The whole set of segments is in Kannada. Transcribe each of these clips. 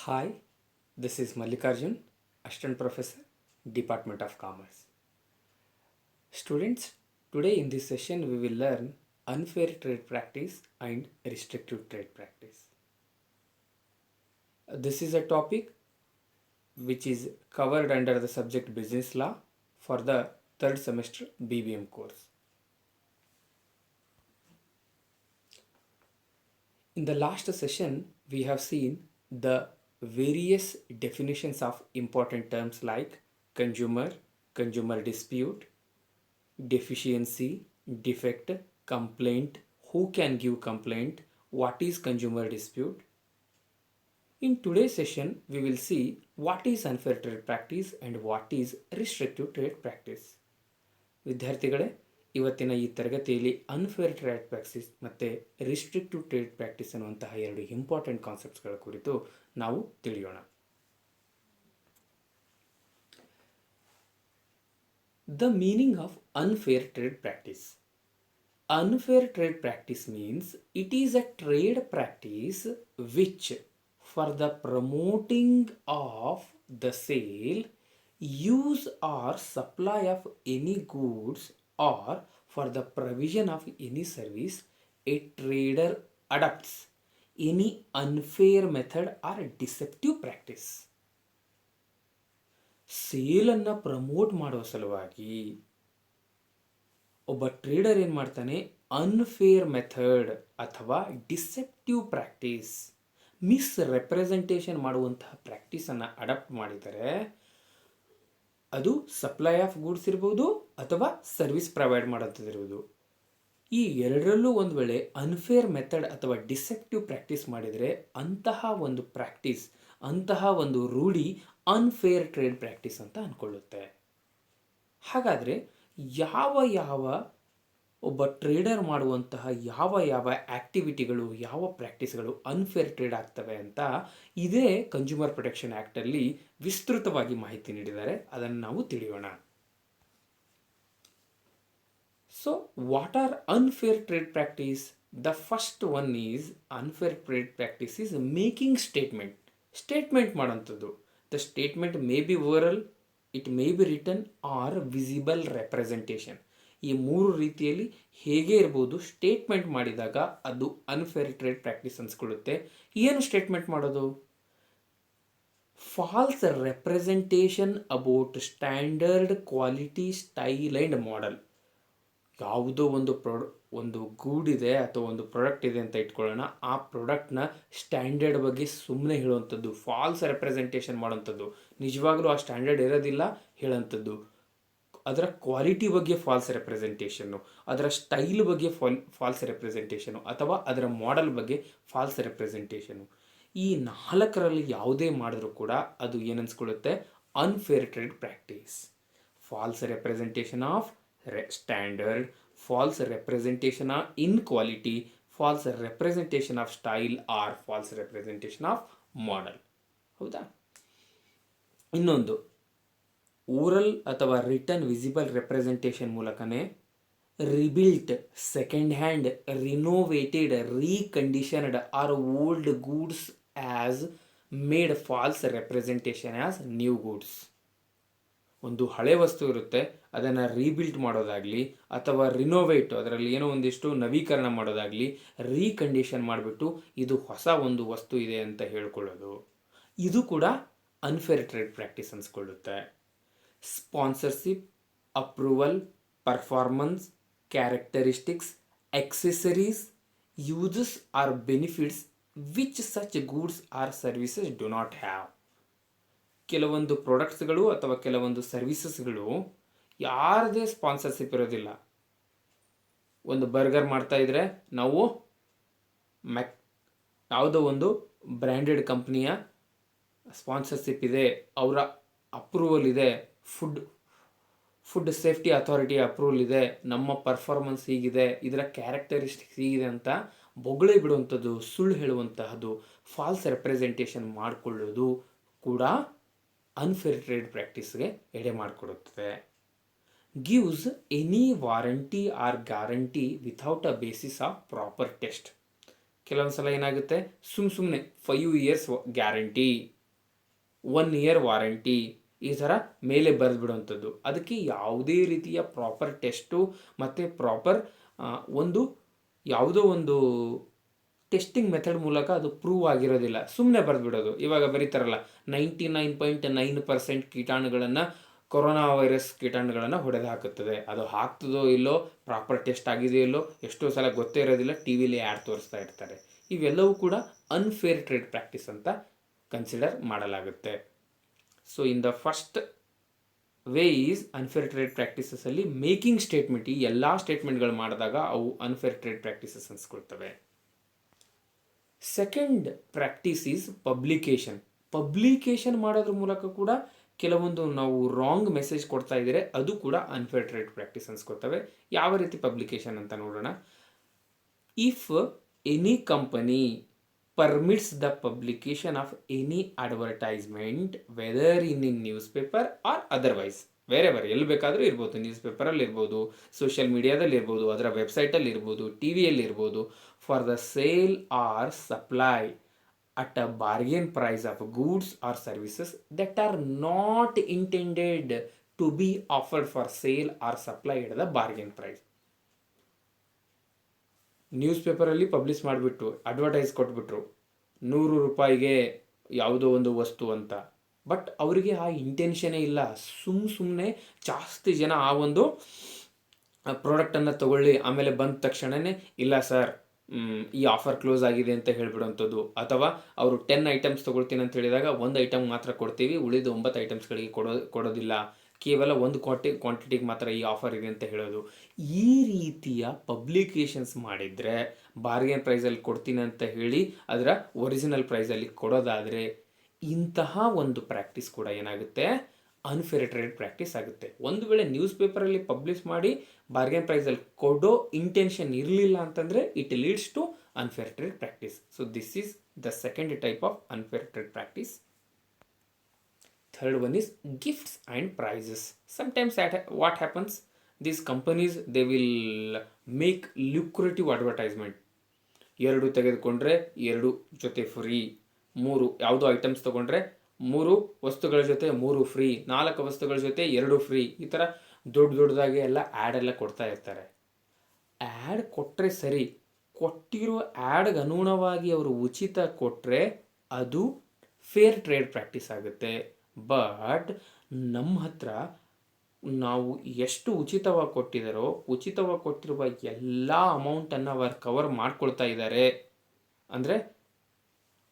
Hi, this is Mallikarjun, Assistant Professor, Department of Commerce. Students, today in this session we will learn unfair trade practice and restrictive trade practice. This is a topic which is covered under the subject Business Law for the third semester BBM course. In the last session, we have seen the various definitions of important terms like consumer, consumer dispute, deficiency, defect, complaint, who can give complaint, what is consumer dispute. In today's session, we will see what is unfair trade practice and what is restrictive trade practice. ವಿದ್ಯಾರ್ಥಿಗಳೇ, ಇವತ್ತಿನ ಈ ತರಗತಿಯಲ್ಲಿ ಅನ್ಫೇರ್ ಟ್ರೇಡ್ ಪ್ರಾಕ್ಟೀಸ್ ಮತ್ತು ರಿಸ್ಟ್ರಿಕ್ಟಿವ್ ಟ್ರೇಡ್ ಪ್ರಾಕ್ಟೀಸ್ ಅನ್ನುವಂತಹ ಎರಡು ಇಂಪಾರ್ಟೆಂಟ್ ಕಾನ್ಸೆಪ್ಟ್ಸ್ಗಳ ಕುರಿತು ನಾವು ತಿಳಿಯೋಣ. The meaning of unfair trade practice. Unfair trade practice means it is a trade practice which, for the promoting of the sale, use or supply of any goods or for the provision of any service, a trader adopts any unfair method or deceptive practice. ಸೇಲನ್ನು ಪ್ರಮೋಟ್ ಮಾಡುವ ಸಲುವಾಗಿ ಒಬ್ಬ ಟ್ರೇಡರ್ ಏನು ಮಾಡ್ತಾನೆ, ಅನ್ಫೇರ್ ಮೆಥಡ್ ಅಥವಾ ಡಿಸೆಪ್ಟಿವ್ ಪ್ರಾಕ್ಟೀಸ್, ಮಿಸ್ ರೆಪ್ರೆಸೆಂಟೇಷನ್ ಮಾಡುವಂತಹ ಪ್ರಾಕ್ಟೀಸನ್ನು ಅಡಾಪ್ಟ್ ಮಾಡಿದರೆ ಅದು ಸಪ್ಲೈ ಆಫ್ ಗೂಡ್ಸ್ ಇರ್ಬೋದು ಅಥವಾ ಸರ್ವಿಸ್ ಪ್ರೊವೈಡ್ ಮಾಡೋದಿರ್ಬೋದು. ಈ ಎರಡರಲ್ಲೂ ಒಂದು ವೇಳೆ ಅನ್ಫೇರ್ ಮೆಥಡ್ ಅಥವಾ ಡಿಸೆಪ್ಟಿವ್ ಪ್ರಾಕ್ಟೀಸ್ ಮಾಡಿದರೆ ಅಂತಹ ಒಂದು ಪ್ರಾಕ್ಟೀಸ್, ಅಂತಹ ಒಂದು ರೂಢಿ ಅನ್ಫೇರ್ ಟ್ರೇಡ್ ಪ್ರಾಕ್ಟೀಸ್ ಅಂತ ಅಂದ್ಕೊಳ್ಳುತ್ತೆ. ಹಾಗಾದರೆ ಯಾವ ಒಬ್ಬ ಟ್ರೇಡರ್ ಮಾಡುವಂತಹ ಯಾವ ಆ್ಯಕ್ಟಿವಿಟಿಗಳು, ಯಾವ ಪ್ರಾಕ್ಟೀಸ್ಗಳು ಅನ್ಫೇರ್ ಟ್ರೇಡ್ ಆಗ್ತವೆ ಅಂತ ಇದೇ ಕನ್ಸ್ಯೂಮರ್ ಪ್ರೊಟೆಕ್ಷನ್ ಆ್ಯಕ್ಟಲ್ಲಿ ವಿಸ್ತೃತವಾಗಿ ಮಾಹಿತಿ ನೀಡಿದ್ದಾರೆ. ಅದನ್ನು ನಾವು ತಿಳಿಯೋಣ. So what are unfair trade practice? The first one is unfair trade practice is making statement ಮಾಡೋಂಥದ್ದು. The statement may be oral, it may be written or visible representation. ಈ ಮೂರು ರೀತಿಯಲ್ಲಿ ಹೇಗೆ ಇರ್ಬೋದು, ಸ್ಟೇಟ್ಮೆಂಟ್ ಮಾಡಿದಾಗ ಅದು ಅನ್ಫೇರ್ ಟ್ರೇಡ್ ಪ್ರಾಕ್ಟೀಸ್ ಅನ್ಸ್ಕೊಳ್ಳುತ್ತೆ. ಏನು ಸ್ಟೇಟ್ಮೆಂಟ್ ಮಾಡೋದು? False representation about standard quality, style and model. ಯಾವುದೋ ಒಂದು ಗೂಡ್ ಇದೆ ಅಥವಾ ಒಂದು ಪ್ರಾಡಕ್ಟ್ ಇದೆ ಅಂತ ಇಟ್ಕೊಳ್ಳೋಣ. ಆ ಪ್ರಾಡಕ್ಟ್ನ ಸ್ಟ್ಯಾಂಡರ್ಡ್ ಬಗ್ಗೆ ಸುಮ್ಮನೆ ಹೇಳುವಂಥದ್ದು, ಫಾಲ್ಸ್ ರೆಪ್ರೆಸೆಂಟೇಷನ್ ಮಾಡೋವಂಥದ್ದು. ನಿಜವಾಗ್ಲೂ ಆ ಸ್ಟ್ಯಾಂಡರ್ಡ್ ಇರೋದಿಲ್ಲ ಹೇಳೋಂಥದ್ದು. ಅದರ ಕ್ವಾಲಿಟಿ ಬಗ್ಗೆ ಫಾಲ್ಸ್ ರೆಪ್ರೆಸೆಂಟೇಷನ್ನು, ಅದರ ಸ್ಟೈಲ್ ಬಗ್ಗೆ ಫಾಲ್ಸ್ ರೆಪ್ರೆಸೆಂಟೇಷನು ಅಥವಾ ಅದರ ಮಾಡೆಲ್ ಬಗ್ಗೆ ಫಾಲ್ಸ್ ರೆಪ್ರೆಸೆಂಟೇಷನು. ಈ ನಾಲ್ಕರಲ್ಲಿ ಯಾವುದೇ ಮಾಡಿದ್ರೂ ಕೂಡ ಅದು ಏನನ್ಸ್ಕೊಳ್ಳುತ್ತೆ? Unfair trade practice. False representation of standard, false representation of in quality, false representation of style or false representation of model. ಹೌದಾ? ಇನ್ನೊಂದು ಓರಲ್ ಅಥವಾ ರಿಟರ್ನ್ ವಿಸಿಬಲ್ ರೆಪ್ರೆಸೆಂಟೇಷನ್ ಮೂಲಕನೇ rebuilt, second hand, renovated, reconditioned or old goods as made false representation as new goods. ಒಂದು ಹಳೆ ವಸ್ತು ಇರುತ್ತೆ, ಅದನ್ನು ರೀಬಿಲ್ಟ್ ಮಾಡೋದಾಗಲಿ ಅಥವಾ ರಿನೋವೇಟ್, ಅದರಲ್ಲಿ ಏನೋ ಒಂದಿಷ್ಟು ನವೀಕರಣ ಮಾಡೋದಾಗಲಿ, ರೀಕಂಡೀಷನ್ ಮಾಡಿಬಿಟ್ಟು ಇದು ಹೊಸ ಒಂದು ವಸ್ತು ಇದೆ ಅಂತ ಹೇಳ್ಕೊಳ್ಳೋದು, ಇದು ಕೂಡ ಅನ್ಫೇರ್ ಟ್ರೇಡ್ ಪ್ರಾಕ್ಟೀಸ್ ಅನ್ಸ್ಕೊಳ್ಳುತ್ತೆ. Sponsorship, approval, performance, characteristics, accessories, uses or benefits which such goods or services do not have. ಕೆಲವೊಂದು ಪ್ರಾಡಕ್ಟ್ಸ್ಗಳು ಅಥವಾ ಕೆಲವೊಂದು ಸರ್ವಿಸಸ್ಗಳು ಯಾರದೇ ಸ್ಪಾನ್ಸರ್ಶಿಪ್ ಇರೋದಿಲ್ಲ. ಒಂದು ಬರ್ಗರ್ ಮಾಡ್ತಾಯಿದ್ರೆ ನಾವು ಯಾವುದೋ ಒಂದು ಬ್ರ್ಯಾಂಡೆಡ್ ಕಂಪ್ನಿಯ ಸ್ಪಾನ್ಸರ್ಶಿಪ್ ಇದೆ, ಅವರ ಅಪ್ರೂವಲ್ ಇದೆ, ಫುಡ್ ಸೇಫ್ಟಿ ಅಥಾರಿಟಿ ಅಪ್ರೂವಲ್ ಇದೆ, ನಮ್ಮ ಪರ್ಫಾರ್ಮೆನ್ಸ್ ಹೀಗಿದೆ, ಇದರ ಕ್ಯಾರೆಕ್ಟರಿಸ್ಟಿಕ್ಸ್ ಹೀಗಿದೆ ಅಂತ ಬೊಗಳೆ ಬಿಡುವಂಥದ್ದು, ಸುಳ್ಳು ಹೇಳುವಂತಹದ್ದು, ಫಾಲ್ಸ್ ರೆಪ್ರೆಸೆಂಟೇಷನ್ ಮಾಡಿಕೊಳ್ಳೋದು ಕೂಡ ಅನ್ಫೇರ್ ಟ್ರೇಡ್ ಪ್ರಾಕ್ಟೀಸ್ಗೆ ಎಡೆ ಮಾಡಿಕೊಡುತ್ತದೆ. Gives any warranty or guarantee without a basis of proper test. ಕೆಲವೊಂದು ಸಲ ಏನಾಗುತ್ತೆ, ಸುಮ್ಮನೆ 5 ಇಯರ್ಸ್ ಗ್ಯಾರಂಟಿ, 1 ಇಯರ್ ವಾರಂಟಿ, ಈ ಥರ ಮೇಲೆ ಬರೆದ್ಬಿಡುವಂಥದ್ದು. ಅದಕ್ಕೆ ಯಾವುದೇ ರೀತಿಯ ಪ್ರಾಪರ್ ಟೆಸ್ಟು ಮತ್ತು ಪ್ರಾಪರ್ ಒಂದು ಯಾವುದೋ ಒಂದು ಟೆಸ್ಟಿಂಗ್ ಮೆಥಡ್ ಮೂಲಕ ಅದು ಪ್ರೂವ್ ಆಗಿರೋದಿಲ್ಲ, ಸುಮ್ಮನೆ ಬರೆದ್ಬಿಡೋದು. ಇವಾಗ ಬರೀತಾರಲ್ಲ 99.9% ಕೀಟಾಣುಗಳನ್ನು, ಕೊರೋನಾ ವೈರಸ್ ಕೀಟಾಣುಗಳನ್ನು ಹೊಡೆದು ಹಾಕುತ್ತದೆ. ಅದು ಹಾಕ್ತದೋ ಇಲ್ಲೋ, ಪ್ರಾಪರ್ ಟೆಸ್ಟ್ ಆಗಿದೆಯೋ ಇಲ್ಲೋ, ಎಷ್ಟೋ ಸಲ ಗೊತ್ತೇ ಇರೋದಿಲ್ಲ, ಟಿ ವಿಲಿ ಆ್ಯಡ್ ತೋರಿಸ್ತಾ ಇರ್ತಾರೆ. ಇವೆಲ್ಲವೂ ಕೂಡ ಅನ್ಫೇರ್ ಟ್ರೇಡ್ ಪ್ರಾಕ್ಟೀಸ್ ಅಂತ ಕನ್ಸಿಡರ್ ಮಾಡಲಾಗುತ್ತೆ. So in the first way is unfair trade ಪ್ರಾಕ್ಟೀಸಸಲ್ಲಿ ಮೇಕಿಂಗ್ ಸ್ಟೇಟ್ಮೆಂಟ್, ಈ ಎಲ್ಲ ಸ್ಟೇಟ್ಮೆಂಟ್ಗಳು ಮಾಡಿದಾಗ ಅವು ಅನ್ಫೇರ್ ಟ್ರೇಡ್ ಪ್ರಾಕ್ಟೀಸಸ್ ಅನ್ಸ್ಕೊಳ್ತವೆ. Second practice is publication. Publication ಮಾಡೋದ್ರ ಮೂಲಕ ಕೂಡ ಕೆಲವೊಂದು ನಾವು ರಾಂಗ್ ಮೆಸೇಜ್ ಕೊಡ್ತಾ ಇದ್ದರೆ ಅದು ಕೂಡ ಅನ್ಫೇರ್ ಟ್ರೇಡ್ ಪ್ರಾಕ್ಟೀಸ್ ಅನ್ಸ್ಕೊಳ್ತವೆ. ಯಾವ ರೀತಿ ಪಬ್ಲಿಕೇಶನ್ ಅಂತ ನೋಡೋಣ. If any company permits the publication of any advertisement whether in news paper R otherwise, ಬೇರೆ ಎಲ್ಲಿ ಬೇಕಾದರೂ ಇರ್ಬೋದು, ನ್ಯೂಸ್ ಪೇಪರಲ್ಲಿ ಇರ್ಬೋದು, ಸೋಷಿಯಲ್ ಮೀಡಿಯಾದಲ್ಲಿ ಇರ್ಬೋದು, ಅದರ ವೆಬ್ಸೈಟಲ್ಲಿ ಇರ್ಬೋದು, ಟಿ ವಿಯಲ್ಲಿ ಇರ್ಬೋದು, for the sale or supply at a bargain price of goods or services that are not intended to be offered for sale or supply at the bargain price. News ಪೇಪರಲ್ಲಿ ಪಬ್ಲಿಷ್ ಮಾಡಿಬಿಟ್ಟು ಅಡ್ವರ್ಟೈಸ್ ಕೊಟ್ಬಿಟ್ರು 100 ರೂಪಾಯಿಗೆ ಯಾವುದೋ ಒಂದು ವಸ್ತು ಅಂತ. ಬಟ್ ಅವರಿಗೆ ಆ ಇಂಟೆನ್ಷನೇ ಇಲ್ಲ, ಸುಮ್ಮನೆ ಜಾಸ್ತಿ ಜನ ಆ ಒಂದು ಪ್ರಾಡಕ್ಟನ್ನು ತಗೊಳ್ಳಿ, ಆಮೇಲೆ ಬಂದ ತಕ್ಷಣವೇ ಇಲ್ಲ ಸರ್ ಈ ಆಫರ್ ಕ್ಲೋಸ್ ಆಗಿದೆ ಅಂತ ಹೇಳ್ಬಿಡೋಂಥದ್ದು. ಅಥವಾ ಅವರು 10 ಐಟಮ್ಸ್ ತೊಗೊಳ್ತೀನಿ ಅಂತ ಹೇಳಿದಾಗ 1 ಐಟಮ್ ಮಾತ್ರ ಕೊಡ್ತೀವಿ, ಉಳಿದ 9 ಐಟಮ್ಸ್ಗಳಿಗೆ ಕೊಡೋದಿಲ್ಲ, ಕೇವಲ ಒಂದು ಕ್ವಾಂಟಿಟಿಗೆ ಮಾತ್ರ ಈ ಆಫರ್ ಇದೆ ಅಂತ ಹೇಳೋದು. ಈ ರೀತಿಯ ಪಬ್ಲಿಕೇಶನ್ಸ್ ಮಾಡಿದರೆ, ಬಾರ್ಗೇನ್ ಪ್ರೈಸಲ್ಲಿ ಕೊಡ್ತೀನಿ ಅಂತ ಹೇಳಿ ಅದರ ಒರಿಜಿನಲ್ ಪ್ರೈಸಲ್ಲಿ ಕೊಡೋದಾದರೆ, ಇಂತಹ ಒಂದು ಪ್ರಾಕ್ಟೀಸ್ ಕೂಡ ಏನಾಗುತ್ತೆ, ಅನ್ಫೇರ್ ಟ್ರೇಡ್ ಪ್ರಾಕ್ಟೀಸ್ ಆಗುತ್ತೆ. ಒಂದು ವೇಳೆ ನ್ಯೂಸ್ ಪೇಪರಲ್ಲಿ ಪಬ್ಲಿಷ್ ಮಾಡಿ ಬಾರ್ಗೇನ್ ಪ್ರೈಸಲ್ಲಿ ಕೊಡೋ ಇಂಟೆನ್ಷನ್ ಇರಲಿಲ್ಲ ಅಂತಂದರೆ it leads to unfair trade practice. So this is the second type of unfair trade practice. Third one is gifts and prizes. Sometimes what happens, these companies they will make lucrative advertisement. 2 ತೆಗೆದುಕೊಂಡ್ರೆ 2 ಜೊತೆ ಫ್ರೀ, 3 ಯಾವುದೋ ಐಟಮ್ಸ್ ತೊಗೊಂಡ್ರೆ 3 ವಸ್ತುಗಳ ಜೊತೆ 3 ಫ್ರೀ, 4 ವಸ್ತುಗಳ ಜೊತೆ 2 ಫ್ರೀ, ಈ ಥರ ದೊಡ್ಡದಾಗಿ ಎಲ್ಲ ಆ್ಯಡ್ ಎಲ್ಲ ಕೊಡ್ತಾ ಇರ್ತಾರೆ. ಆ್ಯಡ್ ಕೊಟ್ಟರೆ ಸರಿ, ಕೊಟ್ಟಿರೋ ಆ್ಯಡ್ಗೆ ಅನುಗುಣವಾಗಿ ಅವರು ಉಚಿತ ಕೊಟ್ಟರೆ ಅದು ಫೇರ್ ಟ್ರೇಡ್ ಪ್ರಾಕ್ಟೀಸ್ ಆಗುತ್ತೆ. ಬಟ್ ನಮ್ಮ ಹತ್ರ ನಾವು ಎಷ್ಟು ಉಚಿತವಾಗಿ ಕೊಟ್ಟಿದ್ದಾರೋ, ಉಚಿತವಾಗಿ ಕೊಟ್ಟಿರುವ ಎಲ್ಲ ಅಮೌಂಟನ್ನು ಅವರು ಕವರ್ ಮಾಡ್ಕೊಳ್ತಾ ಇದ್ದಾರೆ. ಅಂದರೆ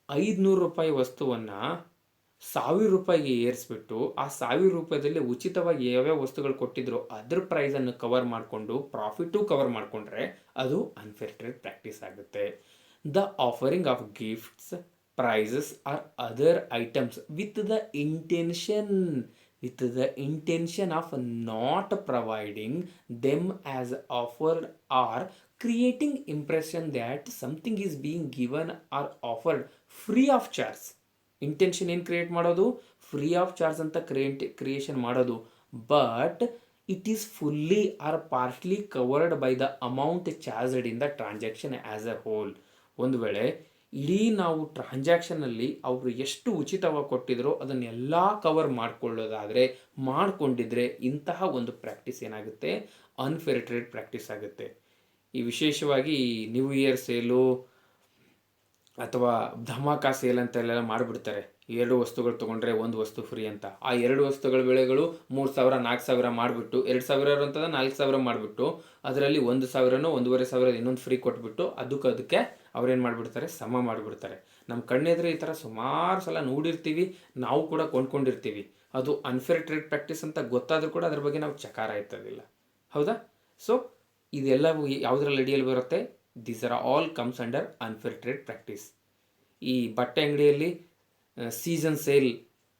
500 ರೂಪಾಯಿ ವಸ್ತುವನ್ನು 1000 ರೂಪಾಯಿಗೆ ಏರಿಸ್ಬಿಟ್ಟು ಆ 1000 ರೂಪಾಯಿದಲ್ಲಿ ಉಚಿತವಾಗಿ ಯಾವ್ಯಾವ ವಸ್ತುಗಳು ಕೊಟ್ಟಿದ್ರು ಅದ್ರ ಪ್ರೈಸನ್ನು ಕವರ್ ಮಾಡಿಕೊಂಡು ಪ್ರಾಫಿಟು ಕವರ್ ಮಾಡಿಕೊಂಡ್ರೆ ಅದು ಅನ್ಫೇರ್ ಟ್ರೇಡ್ ಪ್ರಾಕ್ಟೀಸ್ ಆಗುತ್ತೆ. The offering of gifts, prizes or other items with the intention of not providing them as offered or creating impression that something is being given or offered free of charge. Intention ಏನು ಕ್ರಿಯೇಟ್ ಮಾಡೋದು, ಫ್ರೀ ಆಫ್ ಚಾರ್ಜ್ ಅಂತ ಕ್ರಿಯೇಷನ್ ಮಾಡೋದು. But it is fully or partly covered by the amount charged in the transaction as a whole. ಒಂದು ವೇಳೆ ಇಡೀ ನಾವು ಟ್ರಾನ್ಸಾಕ್ಷನಲ್ಲಿ ಅವರು ಎಷ್ಟು ಉಚಿತವಾಗಿ ಕೊಟ್ಟಿದ್ರೋ ಅದನ್ನೆಲ್ಲ ಕವರ್ ಮಾಡಿಕೊಂಡಿದ್ರೆ ಇಂತಹ ಒಂದು ಪ್ರಾಕ್ಟೀಸ್ ಏನಾಗುತ್ತೆ, ಅನ್ಫೇರ್ ಟ್ರೇಡ್ ಪ್ರಾಕ್ಟೀಸ್ ಆಗುತ್ತೆ. ಈ ವಿಶೇಷವಾಗಿ ನ್ಯೂ ಇಯರ್ ಸೇಲು ಅಥವಾ ಧಮಾಕ ಸೇಲ್ ಅಂತೆಲ್ಲ ಮಾಡಿಬಿಡ್ತಾರೆ. 2 ವಸ್ತುಗಳು ತೊಗೊಂಡ್ರೆ 1 ವಸ್ತು ಫ್ರೀ ಅಂತ. ಆ 2 ವಸ್ತುಗಳ ಬೆಲೆಗಳು 3000 4000 ಮಾಡಿಬಿಟ್ಟು 2000 ಅಂತಂದ್ರೆ 4000 ಮಾಡಿಬಿಟ್ಟು ಅದರಲ್ಲಿ 1000 1500 ಇನ್ನೊಂದು ಫ್ರೀ ಕೊಟ್ಬಿಟ್ಟು ಅದಕ್ಕೆ ಅವ್ರೇನು ಮಾಡಿಬಿಡ್ತಾರೆ, ಸಮ ಮಾಡಿಬಿಡ್ತಾರೆ. ನಮ್ಮ ಕಣ್ಣೆದುರು ಈ ಥರ ಸುಮಾರು ಸಲ ನೋಡಿರ್ತೀವಿ, ನಾವು ಕೂಡ ಕೊಂಡ್ಕೊಂಡಿರ್ತೀವಿ. ಅದು ಅನ್ಫೇರ್ ಟ್ರೇಡ್ ಪ್ರಾಕ್ಟೀಸ್ ಅಂತ ಗೊತ್ತಾದರೂ ಕೂಡ ಅದ್ರ ಬಗ್ಗೆ ನಾವು ಚಕಾರ ಇರ್ತದಿಲ್ಲ, ಹೌದಾ? ಸೊ ಇದೆಲ್ಲವೂ ಯಾವುದರಲ್ಲಿ ಅಡಿಯಲ್ಲಿ ಬರುತ್ತೆ, these are all comes under unfair trade practice. ಈ ಬಟ್ಟೆ ಅಂಗಡಿಯಲ್ಲಿ season sale,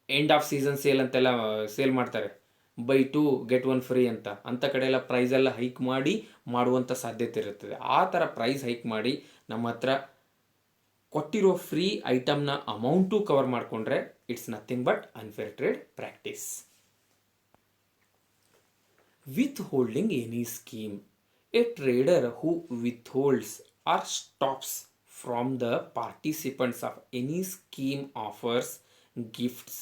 end of season sale ಅಂತೆಲ್ಲ ಸೇಲ್ ಮಾಡ್ತಾರೆ, ಬೈ 2 get 1 ಫ್ರೀ ಅಂತ. ಅಂಥ ಕಡೆ ಎಲ್ಲ ಪ್ರೈಸೆಲ್ಲ ಹೈಕ್ ಮಾಡುವಂಥ ಸಾಧ್ಯತೆ ಇರುತ್ತದೆ. ಆ ಥರ ಪ್ರೈಸ್ ಹೈಕ್ ಮಾಡಿ ನಮ್ಮ ಹತ್ರ ಕೊಟ್ಟಿರೋ ಫ್ರೀ ಐಟಮ್ನ ಅಮೌಂಟು ಕವರ್ ಮಾಡಿಕೊಂಡ್ರೆ it's nothing but unfair trade practice. With holding any scheme. A trader who withholds or stops from the participants of any scheme offers gifts,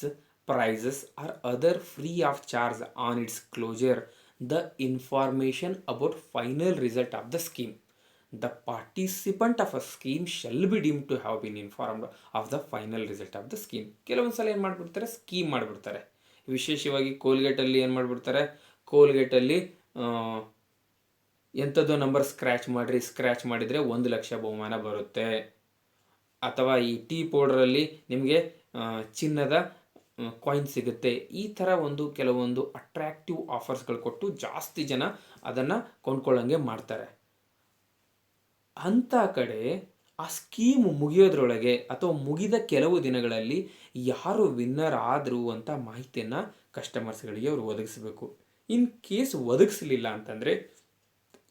prizes or other free of charge on its closure the information about final result of the scheme. The participant of a scheme shall be deemed to have been informed of the final result of the scheme. ಕೆಲವೊಂದು ಸಲ ಏನು ಮಾಡಿಬಿಡ್ತಾರೆ, ಸ್ಕೀಮ್ ಮಾಡಿಬಿಡ್ತಾರೆ. ವಿಶೇಷವಾಗಿ ಕೋಲ್ಗೇಟಲ್ಲಿ ಏನು ಮಾಡಿಬಿಡ್ತಾರೆ, ಕೋಲ್ಗೇಟಲ್ಲಿ ಎಂಥದ್ದು ನಂಬರ್ ಸ್ಕ್ರ್ಯಾಚ್ ಮಾಡಿದರೆ 1,00,000 ಬಹುಮಾನ ಬರುತ್ತೆ. ಅಥವಾ ಈ ಟೀ ಪೌಡ್ರಲ್ಲಿ ನಿಮಗೆ ಚಿನ್ನದ ಕಾಯಿನ್ ಸಿಗುತ್ತೆ. ಈ ಥರ ಕೆಲವೊಂದು ಅಟ್ರಾಕ್ಟಿವ್ ಆಫರ್ಸ್ಗಳು ಕೊಟ್ಟು ಜಾಸ್ತಿ ಜನ ಅದನ್ನು ಕೊಂಡ್ಕೊಳ್ಳೋಂಗೆ ಮಾಡ್ತಾರೆ. ಅಂಥ ಕಡೆ ಆ ಸ್ಕೀಮ್ ಮುಗಿಯೋದ್ರೊಳಗೆ ಅಥವಾ ಮುಗಿದ ಕೆಲವು ದಿನಗಳಲ್ಲಿ ಯಾರು ವಿನ್ನರ್ ಆದರು ಅಂತ ಮಾಹಿತಿಯನ್ನು ಕಸ್ಟಮರ್ಸ್ಗಳಿಗೆ ಅವರು ಒದಗಿಸಬೇಕು. ಇನ್ ಕೇಸ್ ಒದಗಿಸಲಿಲ್ಲ ಅಂತಂದರೆ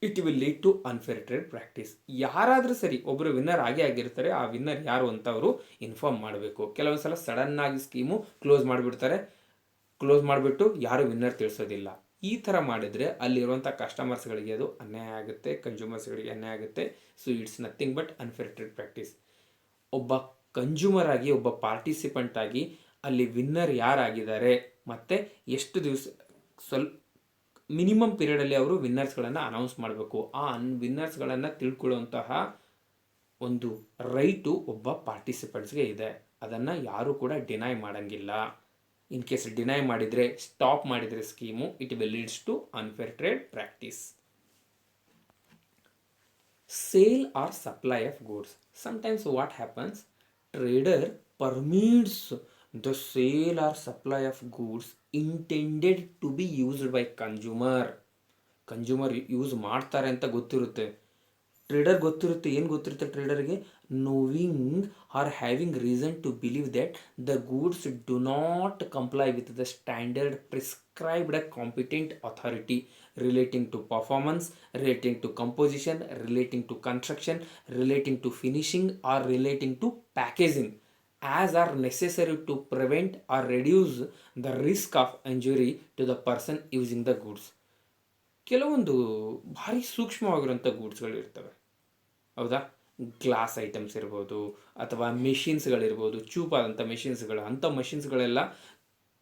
it will lead to unfair trade practice. ಯಾರಾದರೂ ಸರಿ ಒಬ್ಬರು ವಿನ್ನರ್ ಆಗಿರ್ತಾರೆ, ಆ ವಿನ್ನರ್ ಯಾರು ಅಂತ ಅವರು ಇನ್ಫಾರ್ಮ್ ಮಾಡಬೇಕು. ಕೆಲವೊಂದು ಸಲ ಸಡನ್ನಾಗಿ ಸ್ಕೀಮು ಕ್ಲೋಸ್ ಮಾಡಿಬಿಟ್ಟು ಯಾರು ವಿನ್ನರ್ ತಿಳಿಸೋದಿಲ್ಲ. ಈ ಥರ ಮಾಡಿದರೆ ಅಲ್ಲಿರುವಂಥ ಕಸ್ಟಮರ್ಸ್ಗಳಿಗೆ ಅದು ಅನ್ಯಾಯ ಆಗುತ್ತೆ, ಕನ್ಸ್ಯೂಮರ್ಸ್ಗಳಿಗೆ ಅನ್ಯಾಯ ಆಗುತ್ತೆ. So it's nothing but unfair trade practice. ಒಬ್ಬ ಕನ್ಸ್ಯೂಮರ್ ಆಗಿ, ಒಬ್ಬ ಪಾರ್ಟಿಸಿಪೆಂಟ್ ಆಗಿ ಅಲ್ಲಿ ವಿನ್ನರ್ ಯಾರಾಗಿದ್ದಾರೆ ಮತ್ತು ಎಷ್ಟು ದಿವಸ ಮಿನಿಮಮ್ ಪೀರಿಯಡಲ್ಲಿ ಅವರು ವಿನ್ನರ್ಸ್ಗಳನ್ನು ಅನೌನ್ಸ್ ಮಾಡಬೇಕು. ಆ ವಿನ್ನರ್ಸ್ಗಳನ್ನು ತಿಳ್ಕೊಳ್ಳುವಂತಹ ಒಂದು ರೈಟು ಒಬ್ಬ ಪಾರ್ಟಿಸಿಪೆಂಟ್ಸ್ಗೆ ಇದೆ. ಅದನ್ನು ಯಾರೂ ಕೂಡ ಡಿನೈ ಮಾಡೋಂಗಿಲ್ಲ. ಇನ್ ಕೇಸ್ ಡಿನೈ ಮಾಡಿದರೆ, ಸ್ಟಾಪ್ ಮಾಡಿದರೆ scheme, it will leads to unfair trade practice. Sale or supply of goods. Sometimes what happens, trader permits the sale or supply of goods intended to be used by consumer use ಮಾಡ್ತಾರೆ ಅಂತ ಗೊತ್ತಿರುತ್ತೆ. ಟ್ರೇಡರ್ ಗೊತ್ತಿರುತ್ತೆ. ಏನು ಗೊತ್ತಿರುತ್ತೆ ಟ್ರೇಡರ್ಗೆ? Knowing or having reason to believe that the goods do not comply with the standard prescribed a competent authority relating to performance, relating to composition, relating to construction, relating to finishing or relating to packaging, as are necessary to prevent or reduce the risk of injury to the person using the goods. ಕೆಲವೊಂದು ಭಾರಿ ಸೂಕ್ಷ್ಮವಾಗಿರುವಂಥ ಗೂಡ್ಸ್ಗಳು ಇರ್ತವೆ, ಹೌದಾ? ಗ್ಲಾಸ್ ಐಟಮ್ಸ್ ಇರ್ಬೋದು, ಅಥವಾ ಮೆಷಿನ್ಸ್ಗಳಿರ್ಬೋದು, ಚೂಪಾದಂಥ ಮೆಷಿನ್ಸ್ಗಳು. ಅಂಥ ಮೆಷಿನ್ಸ್ಗಳೆಲ್ಲ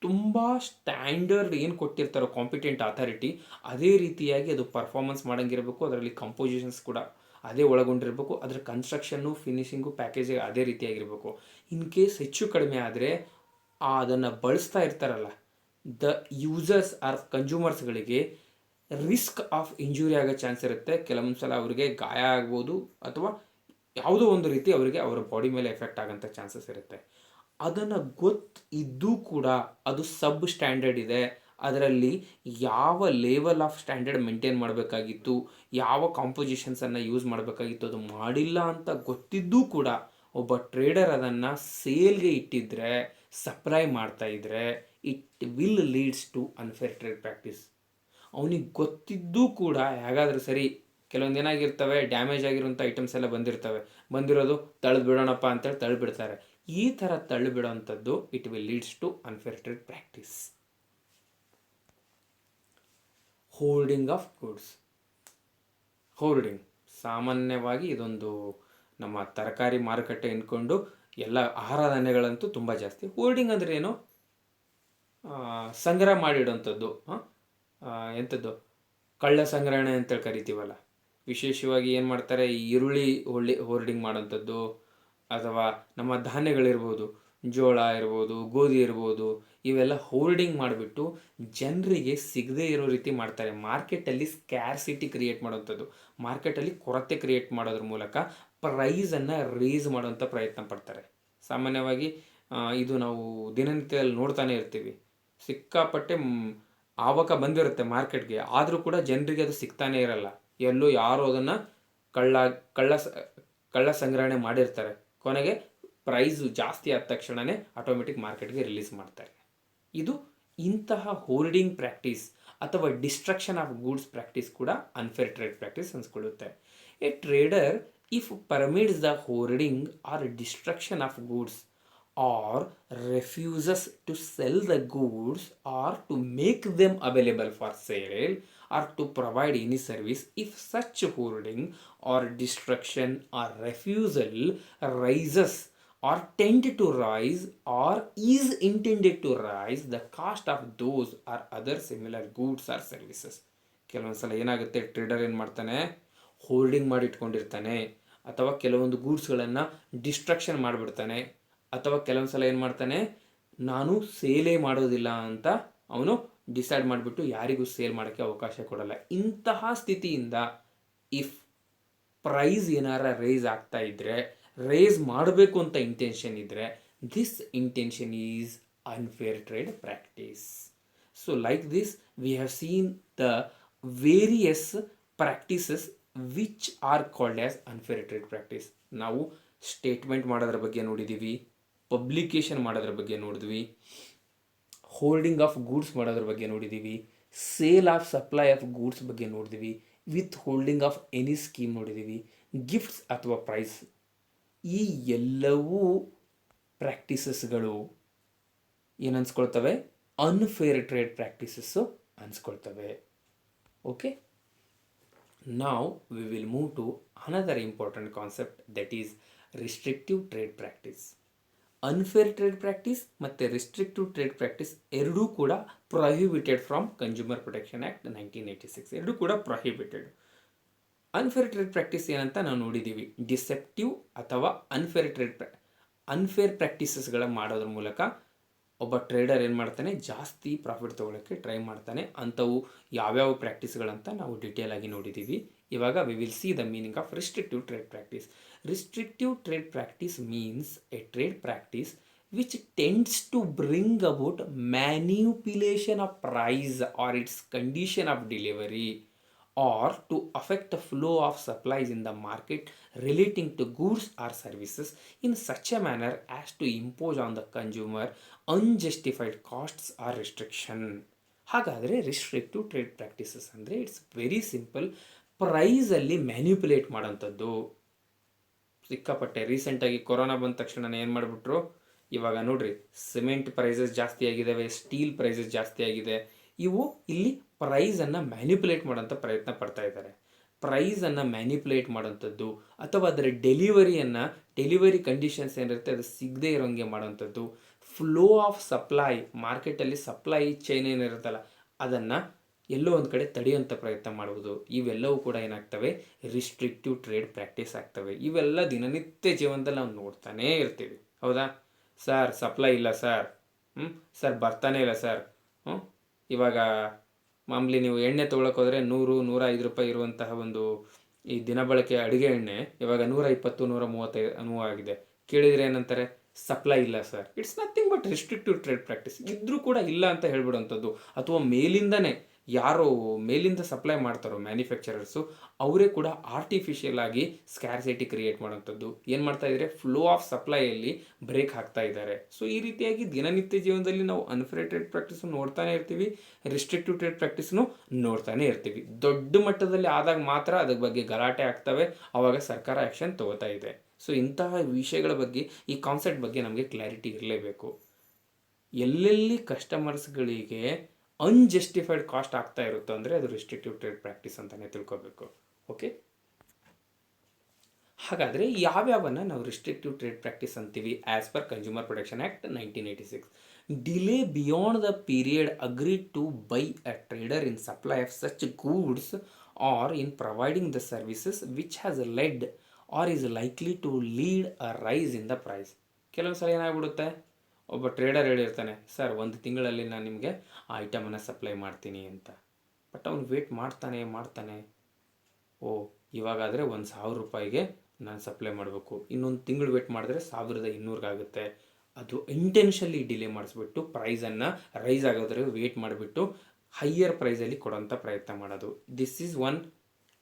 ತುಂಬ ಸ್ಟ್ಯಾಂಡರ್ಡ್ ಏನು ಕೊಟ್ಟಿರ್ತಾರೋ ಕಾಂಪಿಟೆಂಟ್ ಅಥಾರಿಟಿ, ಅದೇ ರೀತಿಯಾಗಿ ಅದು ಪರ್ಫಾರ್ಮೆನ್ಸ್ ಮಾಡೋಂಗಿರಬೇಕು. ಅದರಲ್ಲಿ ಕಂಪೋಸಿಷನ್ಸ್ ಕೂಡ ಅದೇ ಒಳಗೊಂಡಿರಬೇಕು. ಅದರ ಕನ್ಸ್ಟ್ರಕ್ಷನ್ನು, ಫಿನಿಷಿಂಗು, ಪ್ಯಾಕೇಜಿಂಗ್ ಅದೇ ರೀತಿಯಾಗಿರಬೇಕು. ಇನ್ ಕೇಸ್ ಹೆಚ್ಚು ಕಡಿಮೆ ಆದರೆ ಅದನ್ನು ಬಳಸ್ತಾ ಇರ್ತಾರಲ್ಲ ದ ಯೂಸರ್ಸ್ ಆರ್ ಕನ್ಸ್ಯೂಮರ್ಸ್ಗಳಿಗೆ ರಿಸ್ಕ್ ಆಫ್ ಇಂಜುರಿ ಆಗೋ ಚಾನ್ಸ್ ಇರುತ್ತೆ. ಕೆಲವೊಂದು ಸಲ ಅವರಿಗೆ ಗಾಯ ಆಗ್ಬೋದು, ಅಥವಾ ಯಾವುದೋ ಒಂದು ರೀತಿ ಅವರಿಗೆ ಅವರ ಬಾಡಿ ಮೇಲೆ ಎಫೆಕ್ಟ್ ಆಗೋಂಥ ಚಾನ್ಸಸ್ ಇರುತ್ತೆ. ಅದನ್ನು ಗೊತ್ತಿದ್ದೂ ಕೂಡ ಅದು ಸಬ್ ಸ್ಟ್ಯಾಂಡರ್ಡ್ ಇದೆ, ಅದರಲ್ಲಿ ಯಾವ ಲೆವೆಲ್ ಆಫ್ ಸ್ಟ್ಯಾಂಡರ್ಡ್ ಮೇಂಟೈನ್ ಮಾಡಬೇಕಾಗಿತ್ತು, ಯಾವ ಕಾಂಪೋಸಿಷನ್ಸನ್ನು ಯೂಸ್ ಮಾಡಬೇಕಾಗಿತ್ತು, ಅದು ಮಾಡಿಲ್ಲ ಅಂತ ಗೊತ್ತಿದ್ದೂ ಕೂಡ ಒಬ್ಬ ಟ್ರೇಡರ್ ಅದನ್ನು ಸೇಲ್ಗೆ ಇಟ್ಟಿದ್ರೆ, ಸಪ್ಲೈ ಮಾಡ್ತಾಯಿದ್ರೆ, it will leads to unfair trade practice. ಅವನಿಗೆ ಗೊತ್ತಿದ್ದೂ ಕೂಡ ಹೇಗಾದರೂ ಸರಿ ಕೆಲವೊಂದು ಏನಾಗಿರ್ತವೆ, ಡ್ಯಾಮೇಜ್ ಆಗಿರುವಂಥ ಐಟಮ್ಸ್ ಎಲ್ಲ ಬಂದಿರೋದು ತಳ್ಳು ಬಿಡೋಣಪ್ಪ ಅಂತೇಳಿ ತಳ್ಳಿಬಿಡ್ತಾರೆ. ಈ ಥರ ತಳ್ಳಿಬಿಡೋವಂಥದ್ದು it will leads to unfair trade practice. Holding of goods. Holding ಸಾಮಾನ್ಯವಾಗಿ ಇದೊಂದು ನಮ್ಮ ತರಕಾರಿ ಮಾರುಕಟ್ಟೆ ಅಂದ್ಕೊಂಡು ಎಲ್ಲ ಆಹಾರ ಧಾನ್ಯಗಳಂತೂ ತುಂಬ ಜಾಸ್ತಿ. ಹೋಲ್ಡಿಂಗ್ ಅಂದರೆ ಏನು? ಸಂಗ್ರಹ ಮಾಡಿಡೋಂಥದ್ದು. ಎಂಥದ್ದು? ಕಳ್ಳ ಸಂಗ್ರಹಣೆ ಅಂತೇಳಿ ಕರಿತೀವಲ್ಲ. ವಿಶೇಷವಾಗಿ ಏನು ಮಾಡ್ತಾರೆ, ಈರುಳ್ಳಿ ಹೋಲ್ಡಿಂಗ್ ಮಾಡೋಂಥದ್ದು, ಅಥವಾ ನಮ್ಮ ಧಾನ್ಯಗಳಿರ್ಬೋದು, ಜೋಳ ಇರ್ಬೋದು, ಗೋಧಿ ಇರ್ಬೋದು, ಇವೆಲ್ಲ ಹೋಲ್ಡಿಂಗ್ ಮಾಡಿಬಿಟ್ಟು ಜನರಿಗೆ ಸಿಗದೇ ಇರೋ ರೀತಿ ಮಾಡ್ತಾರೆ. ಮಾರ್ಕೆಟಲ್ಲಿ ಸ್ಕ್ಯಾರ್ಸಿಟಿ ಕ್ರಿಯೇಟ್ ಮಾಡೋವಂಥದ್ದು, ಮಾರ್ಕೆಟಲ್ಲಿ ಕೊರತೆ ಕ್ರಿಯೇಟ್ ಮಾಡೋದ್ರ ಮೂಲಕ ಪ್ರೈಸನ್ನು ರೇಸ್ ಮಾಡೋವಂಥ ಪ್ರಯತ್ನ ಪಡ್ತಾರೆ. ಸಾಮಾನ್ಯವಾಗಿ ಇದು ನಾವು ದಿನನಿತ್ಯದಲ್ಲಿ ನೋಡ್ತಾನೆ ಇರ್ತೀವಿ. ಸಿಕ್ಕಾಪಟ್ಟೆ ಆವಕ ಬಂದಿರುತ್ತೆ ಮಾರ್ಕೆಟ್ಗೆ, ಆದರೂ ಕೂಡ ಜನರಿಗೆ ಅದು ಸಿಗ್ತಾನೆ ಇರಲ್ಲ. ಎಲ್ಲೋ ಯಾರೋ ಅದನ್ನು ಕಳ್ಳ ಸಂಗ್ರಹಣೆ ಮಾಡಿರ್ತಾರೆ. ಕೊನೆಗೆ ಪ್ರೈಸು ಜಾಸ್ತಿ ಆದ ತಕ್ಷಣವೇ ಆಟೋಮೆಟಿಕ್ ಮಾರ್ಕೆಟ್ಗೆ ರಿಲೀಸ್ ಮಾಡ್ತಾರೆ. ಇದು ಇಂತಹ ಹೋಲ್ಡಿಂಗ್ ಪ್ರಾಕ್ಟೀಸ್ ಅಥವಾ ಡಿಸ್ಟ್ರಕ್ಷನ್ ಆಫ್ ಗೂಡ್ಸ್ ಪ್ರಾಕ್ಟೀಸ್ ಕೂಡ ಅನ್ಫೇರ್ ಟ್ರೇಡ್ ಪ್ರಾಕ್ಟೀಸ್ ಅನ್ಸ್ಕೊಳ್ಳುತ್ತೆ. A trader if permits the holding or destruction of goods or refuses to sell the goods or to make them available for sale or to provide any service if such hoarding or destruction or refusal rises or tend to rise or is intended to rise the cost of those or other similar goods or services. ಕೆಲವೊಂದ್ಸಲ ಏನಾಗುತ್ತೆ, ಟ್ರೇಡರ್ ಏನು ಮಾಡ್ತಾನೆ, ಹೋಲ್ಡಿಂಗ್ ಮಾಡಿ ಇಟ್ಕೊಂಡಿರ್ತಾನೆ, ಅಥವಾ ಕೆಲವೊಂದು ಗೂಡ್ಸ್ಗಳನ್ನು ಡಿಸ್ಟ್ರಕ್ಷನ್ ಮಾಡಿಬಿಡ್ತಾನೆ, ಅಥವಾ ಕೆಲವೊಂದು ಸಲ ಏನು ಮಾಡ್ತಾನೆ, ನಾನು ಸೇಲೇ ಮಾಡೋದಿಲ್ಲ ಅಂತ ಅವನು ಡಿಸೈಡ್ ಮಾಡಿಬಿಟ್ಟು ಯಾರಿಗೂ ಸೇಲ್ ಮಾಡೋಕ್ಕೆ ಅವಕಾಶ ಕೊಡಲ್ಲ. ಇಂತಹ ಸ್ಥಿತಿಯಿಂದ ಇಫ್ ಪ್ರೈಸ್ ಏನಾರ ರೇಸ್ ಆಗ್ತಾ ಇದ್ದರೆ, ರೇಸ್ ಮಾಡಬೇಕು ಅಂತ ಇಂಟೆನ್ಷನ್ ಇದ್ದರೆ, this intention is unfair trade practice. So like this we have seen the various practices which are called as unfair trade practice. ನಾವು ಸ್ಟೇಟ್ಮೆಂಟ್ ಮಾಡೋದ್ರ ಬಗ್ಗೆ ನೋಡಿದ್ದೀವಿ, ಪಬ್ಲಿಕೇಶನ್ ಮಾಡೋದ್ರ ಬಗ್ಗೆ ನೋಡಿದ್ವಿ, ಹೋಲ್ಡಿಂಗ್ ಆಫ್ ಗೂಡ್ಸ್ ಮಾಡೋದ್ರ ಬಗ್ಗೆ ನೋಡಿದ್ದೀವಿ, sale of supply of goods ಬಗ್ಗೆ ನೋಡಿದ್ವಿ, withholding of any scheme ನೋಡಿದ್ದೀವಿ, ಗಿಫ್ಟ್ಸ್ ಅಥವಾ ಪ್ರೈಸ್. ಈ ಎಲ್ಲವೂ ಪ್ರಾಕ್ಟೀಸಸ್ಗಳು ಏನು ಅನ್ಸ್ಕೊಳ್ತವೆ, ಅನ್ಫೇರ್ ಟ್ರೇಡ್ ಪ್ರಾಕ್ಟೀಸಸ್ಸು ಅನ್ಸ್ಕೊಳ್ತವೆ. Okay, now we will move to another important concept, that is restrictive trade practice. Unfair trade practice ಮತ್ತು ರಿಸ್ಟ್ರಿಕ್ಟಿವ್ ಟ್ರೇಡ್ ಪ್ರಾಕ್ಟೀಸ್ ಎರಡೂ ಕೂಡ prohibited from consumer protection act 1986. ಎರಡೂ ಕೂಡ ಪ್ರೊಹಿಬಿಟೆಡ್. ಅನ್ಫೇರ್ ಟ್ರೇಡ್ ಪ್ರಾಕ್ಟೀಸ್ ಏನಂತ ನಾವು ನೋಡಿದ್ದೀವಿ. ಡಿಸೆಪ್ಟಿವ್ ಅಥವಾ ಅನ್ಫೇರ್ ಪ್ರಾಕ್ಟೀಸಸ್ಗಳ ಮಾಡೋದ್ರ ಮೂಲಕ ಒಬ್ಬ ಟ್ರೇಡರ್ ಏನು ಮಾಡ್ತಾನೆ, ಜಾಸ್ತಿ ಪ್ರಾಫಿಟ್ ತೊಗೊಳಕ್ಕೆ ಟ್ರೈ ಮಾಡ್ತಾನೆ. ಅಂಥವು ಯಾವ್ಯಾವ ಪ್ರಾಕ್ಟೀಸ್ಗಳಂತ ನಾವು ಡಿಟೇಲ್ ಆಗಿ ನೋಡಿದ್ದೀವಿ. ಇವಾಗ we will see the meaning of restrictive trade practice. Restrictive trade practice means A trade practice which tends to bring about manipulation of price or its condition of delivery, or to affect the flow of supplies in the market relating to goods or services in such a manner as to impose on the consumer unjustified costs or restriction. ಹಾಗಾದರೆ ರಿಸ್ಟ್ರಿಕ್ಟಿವ್ ಟ್ರೇಡ್ ಪ್ರಾಕ್ಟೀಸಸ್ ಅಂದರೆ ಇಟ್ಸ್ ವೆರಿ ಸಿಂಪಲ್. ಪ್ರೈಸಲ್ಲಿ ಮ್ಯಾನ್ಯುಪುಲೇಟ್ ಮಾಡೋಂಥದ್ದು. ಸಿಕ್ಕಾಪಟ್ಟೆ ರೀಸೆಂಟಾಗಿ ಕೊರೋನಾ ಬಂದ ತಕ್ಷಣ ಏನು ಮಾಡಿಬಿಟ್ರು, ಇವಾಗ ನೋಡ್ರಿ ಸಿಮೆಂಟ್ ಪ್ರೈಸಸ್ ಜಾಸ್ತಿ ಆಗಿದ್ದಾವೆ, ಸ್ಟೀಲ್ ಪ್ರೈಸಸ್ ಜಾಸ್ತಿ ಆಗಿದೆ. ಇವು ಇಲ್ಲಿ ಪ್ರೈಸನ್ನು ಮ್ಯಾನ್ಯುಪುಲೇಟ್ ಮಾಡೋಂಥ ಪ್ರಯತ್ನ ಪಡ್ತಾ ಇದ್ದಾರೆ. ಪ್ರೈಸನ್ನು ಮ್ಯಾನ್ಯುಪುಲೇಟ್ ಮಾಡೋಂಥದ್ದು ಅಥವಾ ಅದರ ಡೆಲಿವರಿ ಕಂಡೀಷನ್ಸ್ ಏನಿರುತ್ತೆ ಅದು ಸಿಗದೇ ಇರೋಂಗೆ ಮಾಡೋಂಥದ್ದು, ಫ್ಲೋ ಆಫ್ ಸಪ್ಲೈ, ಮಾರ್ಕೆಟಲ್ಲಿ ಸಪ್ಲೈ ಚೈನ್ ಏನಿರುತ್ತಲ್ಲ ಅದನ್ನು ಎಲ್ಲೋ ಒಂದು ಕಡೆ ತಡೆಯುವಂಥ ಪ್ರಯತ್ನ ಮಾಡುವುದು, ಇವೆಲ್ಲವೂ ಕೂಡ ಏನಾಗ್ತವೆ, ರಿಸ್ಟ್ರಿಕ್ಟಿವ್ ಟ್ರೇಡ್ ಪ್ರಾಕ್ಟೀಸ್ ಆಗ್ತವೆ. ಇವೆಲ್ಲ ದಿನನಿತ್ಯ ಜೀವನದಲ್ಲಿ ನಾವು ನೋಡ್ತಾನೇ ಇರ್ತೀವಿ, ಹೌದಾ? ಸರ್ ಸಪ್ಲೈ ಇಲ್ಲ ಸರ್, ಸರ್ ಬರ್ತಾನೆ ಇಲ್ಲ ಸರ್. ಇವಾಗ ಮಾಮೂಲಿ ನೀವು ಎಣ್ಣೆ ತೊಗೊಳಕ್ಕೆ ಹೋದರೆ 100-105 ರೂಪಾಯಿ ಇರುವಂತಹ ಒಂದು ಈ ದಿನಬಳಕೆ ಅಡುಗೆ ಎಣ್ಣೆ ಇವಾಗ 120-135 ಆಗಿದೆ. ಕೇಳಿದರೆ ಏನಂತಾರೆ, ಸಪ್ಲೈ ಇಲ್ಲ sir. It's nothing but restrictive trade practice. ಇದ್ರೂ ಕೂಡ ಇಲ್ಲ ಅಂತ ಹೇಳ್ಬಿಡೋಂಥದ್ದು, ಅಥವಾ ಯಾರೋ ಮೇಲಿಂದ ಸಪ್ಲೈ ಮಾಡ್ತಾರೋ ಮ್ಯಾನುಫ್ಯಾಕ್ಚರರ್ಸು ಅವರೇ ಕೂಡ ಆರ್ಟಿಫಿಷಿಯಲ್ ಆಗಿ ಸ್ಕ್ಯಾರ್ಸಿಟಿ ಕ್ರಿಯೇಟ್ ಮಾಡೋಂಥದ್ದು ಏನು ಮಾಡ್ತಾ ಇದ್ದಾರೆ, ಫ್ಲೋ ಆಫ್ ಸಪ್ಲೈಯಲ್ಲಿ ಬ್ರೇಕ್ ಹಾಕ್ತಾ ಇದ್ದಾರೆ. ಸೊ ಈ ರೀತಿಯಾಗಿ ದಿನನಿತ್ಯ ಜೀವನದಲ್ಲಿ ನಾವು ಅನ್ಫೇರ್ ಟ್ರೇಡ್ ಪ್ರಾಕ್ಟೀಸನ್ನು ನೋಡ್ತಾನೆ ಇರ್ತೀವಿ, ರಿಸ್ಟ್ರಿಕ್ಟಿವ್ ಟ್ರೇಡ್ ಪ್ರಾಕ್ಟೀಸನ್ನು ನೋಡ್ತಾನೆ ಇರ್ತೀವಿ. ದೊಡ್ಡ ಮಟ್ಟದಲ್ಲಿ ಆದಾಗ ಮಾತ್ರ ಅದ್ರ ಬಗ್ಗೆ ಗಲಾಟೆ ಆಗ್ತವೆ, ಆವಾಗ ಸರ್ಕಾರ ಆ್ಯಕ್ಷನ್ ತಗೋತಾ ಇದೆ. ಸೊ ಇಂತಹ ವಿಷಯಗಳ ಬಗ್ಗೆ, ಈ ಕಾನ್ಸೆಪ್ಟ್ ಬಗ್ಗೆ ನಮಗೆ ಕ್ಲಾರಿಟಿ ಇರಲೇಬೇಕು. ಎಲ್ಲೆಲ್ಲಿ ಕಸ್ಟಮರ್ಸ್ಗಳಿಗೆ ಅನ್ಜಸ್ಟಿಫೈಡ್ ಕಾಸ್ಟ್ ಆಗ್ತಾ ಇರುತ್ತೋ ಅಂದರೆ ಅದು ರಿಸ್ಟ್ರಿಕ್ಟಿವ್ ಟ್ರೇಡ್ ಪ್ರಾಕ್ಟೀಸ್ ಅಂತಲೇ ತಿಳ್ಕೊಬೇಕು. ಓಕೆ, ಹಾಗಾದರೆ ಯಾವ್ಯಾವನ್ನ ನಾವು ರಿಸ್ಟ್ರಿಕ್ಟಿವ್ ಟ್ರೇಡ್ ಪ್ರಾಕ್ಟೀಸ್ ಅಂತೀವಿ as per consumer protection act 1986? Delay beyond the period agreed to by a trader in supply of such goods or in providing the services which has led or is likely to lead a rise in the price. ಕೆಲವೊಂದು ಸಲ ಏನಾಗ್ಬಿಡುತ್ತೆ, ಒಬ್ಬ ಟ್ರೇಡರ್ ಹೇಳಿರ್ತಾನೆ, ಸರ್ 1 ತಿಂಗಳಲ್ಲಿ ನಾನು ನಿಮಗೆ ಆ ಐಟಮನ್ನು ಸಪ್ಲೈ ಮಾಡ್ತೀನಿ ಅಂತ. ಬಟ್ ಅವನು ವೇಟ್ ಮಾಡ್ತಾನೆ, ಇವಾಗಾದರೆ 1,000 ರೂಪಾಯಿಗೆ ನಾನು ಸಪ್ಲೈ ಮಾಡಬೇಕು, ಇನ್ನೊಂದು ತಿಂಗಳು ವೇಟ್ ಮಾಡಿದ್ರೆ 1,200 ಆಗುತ್ತೆ. ಅದು ಇಂಟೆನ್ಷನ್ಲಿ ಡಿಲೇ ಮಾಡಿಸ್ಬಿಟ್ಟು ಪ್ರೈಸನ್ನು ರೈಸ್ ಆಗೋದ್ರೆ ವೇಟ್ ಮಾಡಿಬಿಟ್ಟು ಹೈಯರ್ ಪ್ರೈಸಲ್ಲಿ ಕೊಡೋಂಥ ಪ್ರಯತ್ನ ಮಾಡೋದು. This is one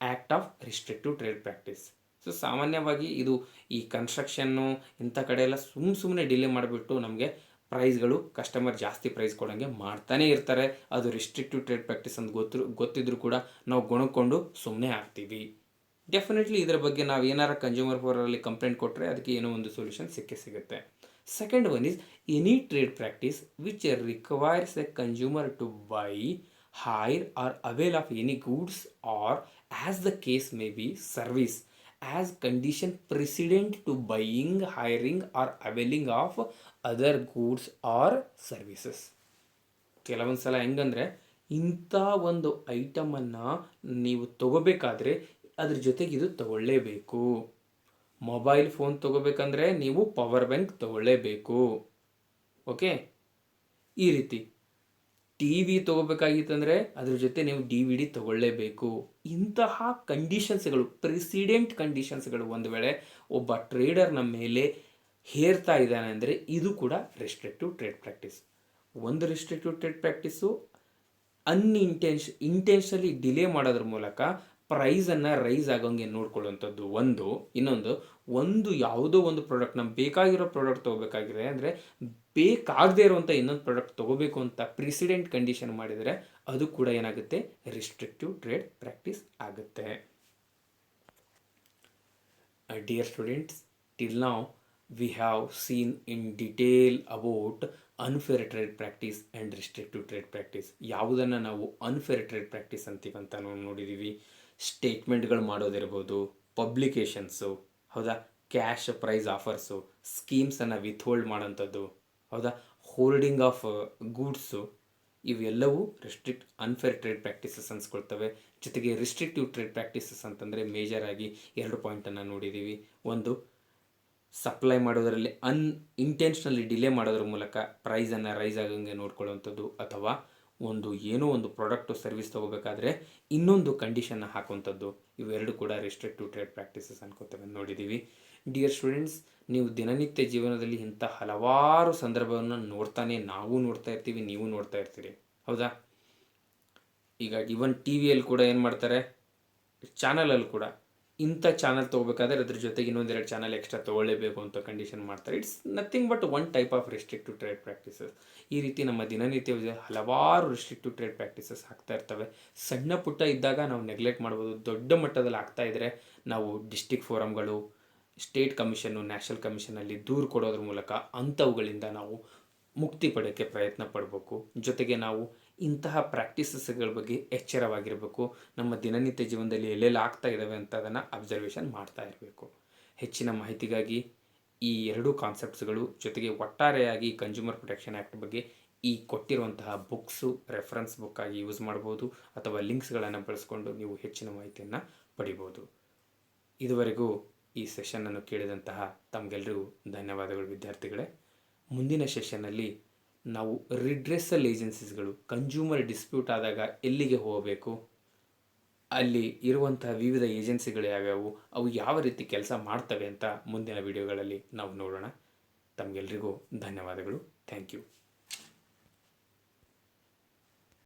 act of restrictive trade practice. So ಸಾಮಾನ್ಯವಾಗಿ ಇದು ಈ ಕನ್ಸ್ಟ್ರಕ್ಷನ್ನು ಇಂಥ ಕಡೆ ಎಲ್ಲ ಸುಮ್ಮನೆ ಡಿಲೇ ಮಾಡಿಬಿಟ್ಟು ನಮಗೆ ಪ್ರೈಸ್ಗಳು ಕಸ್ಟಮರ್ ಜಾಸ್ತಿ ಪ್ರೈಸ್ ಕೊಡೋಂಗೆ ಮಾಡ್ತಾನೆ ಇರ್ತಾರೆ. ಅದು ರಿಸ್ಟ್ರಿಕ್ಟಿವ್ ಟ್ರೇಡ್ ಪ್ರಾಕ್ಟೀಸ್ ಅಂತ ಗೊತ್ತಿದ್ರೂ ಕೂಡ ನಾವು ಗುಣಕೊಂಡು ಸುಮ್ಮನೆ ಆಗ್ತೀವಿ. ಡೆಫಿನೆಟ್ಲಿ ಇದರ ಬಗ್ಗೆ ನಾವು ಏನಾರ ಕನ್ಸ್ಯೂಮರ್ ಫೋರಲ್ಲಿ ಕಂಪ್ಲೇಂಟ್ ಕೊಟ್ಟರೆ ಅದಕ್ಕೆ ಏನೋ ಒಂದು ಸೊಲ್ಯೂಷನ್ ಸಿಗುತ್ತೆ. Second one is any trade practice which requires a consumer to buy hire or avail of any goods or, as the case may be, service as condition precedent to buying, hiring or availing of other goods or services. ಕೆಲವೊಂದು ಸಲ ಹೆಂಗಂದರೆ, ಇಂಥ ಒಂದು ಐಟಮನ್ನು ನೀವು ತಗೋಬೇಕಾದ್ರೆ ಅದ್ರ ಜೊತೆಗೆ ಇದು ತಗೊಳ್ಳೇಬೇಕು. ಮೊಬೈಲ್ ಫೋನ್ ತಗೋಬೇಕಂದ್ರೆ ನೀವು ಪವರ್ ಬ್ಯಾಂಕ್ ತಗೊಳ್ಳೇಬೇಕು. ಓಕೆ, ಈ ರೀತಿ ಟಿ ವಿ ತೊಗೋಬೇಕಾಗಿತ್ತಂದರೆ ಅದ್ರ ಜೊತೆ ನೀವು DVD ತಗೊಳ್ಳೇಬೇಕು. ಇಂತಹ ಕಂಡೀಷನ್ಸ್ಗಳು, ಪ್ರೆಸಿಡೆಂಟ್ ಕಂಡೀಷನ್ಸ್ಗಳು ಒಂದು ವೇಳೆ ಒಬ್ಬ ಟ್ರೇಡರ್ನ ಮೇಲೆ ಹೇರ್ತಾ ಇದ್ದಾನೆ ಅಂದರೆ ಇದು ಕೂಡ ರೆಸ್ಟ್ರಿಕ್ಟಿವ್ ಟ್ರೇಡ್ ಪ್ರಾಕ್ಟೀಸ್. ಒಂದು ರೆಸ್ಟ್ರಿಕ್ಟಿವ್ ಟ್ರೇಡ್ ಪ್ರಾಕ್ಟೀಸು ಇಂಟೆನ್ಷನಲಿ ಡಿಲೇ ಮಾಡೋದ್ರ ಮೂಲಕ ಪ್ರೈಸನ್ನು ರೈಸ್ ಆಗೋಂಗೆ ನೋಡ್ಕೊಳ್ಳುವಂಥದ್ದು ಒಂದು. ಇನ್ನೊಂದು ಯಾವುದೋ ಒಂದು ಪ್ರಾಡಕ್ಟ್, ನಮ್ಗೆ ಬೇಕಾಗಿರೋ ಪ್ರಾಡಕ್ಟ್ ತೊಗೋಬೇಕಾಗಿದೆ ಅಂದರೆ ಬೇಕಾಗದೇ ಇರುವಂಥ ಇನ್ನೊಂದು ಪ್ರಾಡಕ್ಟ್ ತೊಗೋಬೇಕು ಅಂತ ಪ್ರೆಸಿಡೆಂಟ್ ಕಂಡೀಷನ್ ಮಾಡಿದರೆ ಅದು ಕೂಡ ಏನಾಗುತ್ತೆ, ರಿಸ್ಟ್ರಿಕ್ಟಿವ್ ಟ್ರೇಡ್ ಪ್ರಾಕ್ಟೀಸ್ ಆಗುತ್ತೆ. Dear students, till now we have seen in detail about unfair trade practice and restrictive trade practice. ಯಾವುದನ್ನು ನಾವು ಅನ್ಫೇರ್ ಟ್ರೇಡ್ ಪ್ರಾಕ್ಟೀಸ್ ಅಂತೀವಂತ ನಾವು ನೋಡಿದ್ದೀವಿ. ಸ್ಟೇಟ್ಮೆಂಟ್ಗಳು ಮಾಡೋದಿರ್ಬೋದು, ಪಬ್ಲಿಕೇಶನ್ಸು, ಹೌದಾ, ಕ್ಯಾಶ್ ಪ್ರೈಸ್ ಆಫರ್ಸು, ಸ್ಕೀಮ್ಸನ್ನು ವಿತ್ಹೋಲ್ಡ್ ಮಾಡೋಂಥದ್ದು, ಹೌದಾ, ಹೋಲ್ಡಿಂಗ್ ಆಫ್ ಗೂಡ್ಸು, ಇವೆಲ್ಲವೂ ಅನ್ಫೇರ್ ಟ್ರೇಡ್ ಪ್ರಾಕ್ಟೀಸಸ್ ಅನ್ಸ್ಕೊಳ್ತವೆ. ಜೊತೆಗೆ ರಿಸ್ಟ್ರಿಕ್ಟಿವ್ ಟ್ರೇಡ್ ಪ್ರಾಕ್ಟೀಸಸ್ ಅಂತಂದರೆ ಮೇಜರಾಗಿ 2 ಪಾಯಿಂಟನ್ನು ನೋಡಿದ್ದೀವಿ. ಒಂದು, ಸಪ್ಲೈ ಮಾಡೋದರಲ್ಲಿ ಇಂಟೆನ್ಷನಲಿ ಡಿಲೇ ಮಾಡೋದ್ರ ಮೂಲಕ ಪ್ರೈಸನ್ನು ರೈಸ್ ಆಗಂಗೆ ನೋಡ್ಕೊಳ್ಳುವಂಥದ್ದು, ಅಥವಾ ಏನೋ ಒಂದು ಪ್ರಾಡಕ್ಟು ಸರ್ವಿಸ್ ತೊಗೋಬೇಕಾದ್ರೆ ಇನ್ನೊಂದು ಕಂಡೀಷನ್ನ ಹಾಕುವಂಥದ್ದು. ಇವೆರಡು ಕೂಡ ರಿಸ್ಟ್ರಿಕ್ಟಿವ್ ಟ್ರೇಡ್ ಪ್ರಾಕ್ಟೀಸಸ್ ಅನ್ಕೋತೇವೆ ನೋಡಿದ್ದೀವಿ. ಡಿಯರ್ ಸ್ಟೂಡೆಂಟ್ಸ್, ನೀವು ದಿನನಿತ್ಯ ಜೀವನದಲ್ಲಿ ಇಂಥ ಹಲವಾರು ಸಂದರ್ಭವನ್ನು ನಾವು ನೋಡ್ತಾ ಇರ್ತೀವಿ, ನೀವು ನೋಡ್ತಾ ಇರ್ತೀರಿ, ಹೌದಾ. ಈಗ ಇವನ್ TV ಯಲ್ಲಿ ಕೂಡ ಏನು ಮಾಡ್ತಾರೆ, ಚಾನಲಲ್ಲಿ ಕೂಡ ಇಂಥ ಚಾನಲ್ ತೊಗೋಬೇಕಾದ್ರೆ ಅದ್ರ ಜೊತೆಗೆ ಇನ್ನೊಂದೆರಡು ಚಾನಲ್ ಎಕ್ಸ್ಟ್ರಾ ತೊಗೊಳ್ಳೇಬೇಕು ಅಂತ ಕಂಡೀಷನ್ ಮಾಡ್ತಾರೆ. It's nothing but one type of restrictive trade practices. ಈ ರೀತಿ ನಮ್ಮ ದಿನನಿತ್ಯ ಹಲವಾರು ರಿಸ್ಟ್ರಿಕ್ಟಿವ್ ಟ್ರೇಡ್ ಪ್ರಾಕ್ಟೀಸಸ್ ಆಗ್ತಾ ಇರ್ತವೆ. ಸಣ್ಣ ಪುಟ್ಟ ಇದ್ದಾಗ ನಾವು ನೆಗ್ಲೆಕ್ಟ್ ಮಾಡ್ಬೋದು. ದೊಡ್ಡ ಮಟ್ಟದಲ್ಲಿ ಆಗ್ತಾ ಇದ್ದರೆ ನಾವು ಡಿಸ್ಟಿಕ್ ಫೋರಮ್ಗಳು, ಸ್ಟೇಟ್ ಕಮಿಷನ್ನು, ನ್ಯಾಷನಲ್ ಕಮಿಷನಲ್ಲಿ ದೂರು ಕೊಡೋದ್ರ ಮೂಲಕ ಅಂಥವುಗಳಿಂದ ನಾವು ಮುಕ್ತಿ ಪಡೆಯೋಕ್ಕೆ ಪ್ರಯತ್ನ ಪಡಬೇಕು. ಜೊತೆಗೆ ನಾವು ಇಂತಹ ಪ್ರಾಕ್ಟೀಸಸ್ಗಳ ಬಗ್ಗೆ ಎಚ್ಚರವಾಗಿರಬೇಕು. ನಮ್ಮ ದಿನನಿತ್ಯ ಜೀವನದಲ್ಲಿ ಎಲ್ಲೆಲ್ಲ ಆಗ್ತಾ ಇದ್ದಾವೆ ಅಂತ ಅದನ್ನು ಅಬ್ಸರ್ವೇಷನ್ ಮಾಡ್ತಾ ಇರಬೇಕು. ಹೆಚ್ಚಿನ ಮಾಹಿತಿಗಾಗಿ ಈ 2 ಕಾನ್ಸೆಪ್ಟ್ಸ್ಗಳು ಜೊತೆಗೆ ಒಟ್ಟಾರೆಯಾಗಿ ಕನ್ಸ್ಯೂಮರ್ ಪ್ರೊಟೆಕ್ಷನ್ ಆ್ಯಕ್ಟ್ ಬಗ್ಗೆ ಈ ಕೊಟ್ಟಿರುವಂತಹ ಬುಕ್ಸು ರೆಫರೆನ್ಸ್ ಬುಕ್ಕಾಗಿ ಯೂಸ್ ಮಾಡ್ಬೋದು, ಅಥವಾ ಲಿಂಕ್ಸ್ಗಳನ್ನು ಬಳಸ್ಕೊಂಡು ನೀವು ಹೆಚ್ಚಿನ ಮಾಹಿತಿಯನ್ನು ಪಡಿಬೋದು. ಇದುವರೆಗೂ ಈ ಸೆಷನ್ನನ್ನು ಕೇಳಿದಂತಹ ತಮಗೆಲ್ಲರಿಗೂ ಧನ್ಯವಾದಗಳು ವಿದ್ಯಾರ್ಥಿಗಳೇ. ಮುಂದಿನ ಸೆಷನ್ನಲ್ಲಿ ನಾವು ರಿಡ್ರೆಸಲ್ ಏಜೆನ್ಸೀಸ್ಗಳು, ಕನ್ಸ್ಯೂಮರ್ ಡಿಸ್ಪ್ಯೂಟ್ ಆದಾಗ ಎಲ್ಲಿಗೆ ಹೋಗಬೇಕು, ಅಲ್ಲಿ ಇರುವಂತಹ ವಿವಿಧ ಏಜೆನ್ಸಿಗಳು ಯಾವ್ಯಾವು, ಅವು ಯಾವ ರೀತಿ ಕೆಲಸ ಮಾಡ್ತವೆ ಅಂತ ಮುಂದಿನ ವಿಡಿಯೋಗಳಲ್ಲಿ ನಾವು ನೋಡೋಣ. ತಮಗೆಲ್ಲರಿಗೂ ಧನ್ಯವಾದಗಳು. Thank you.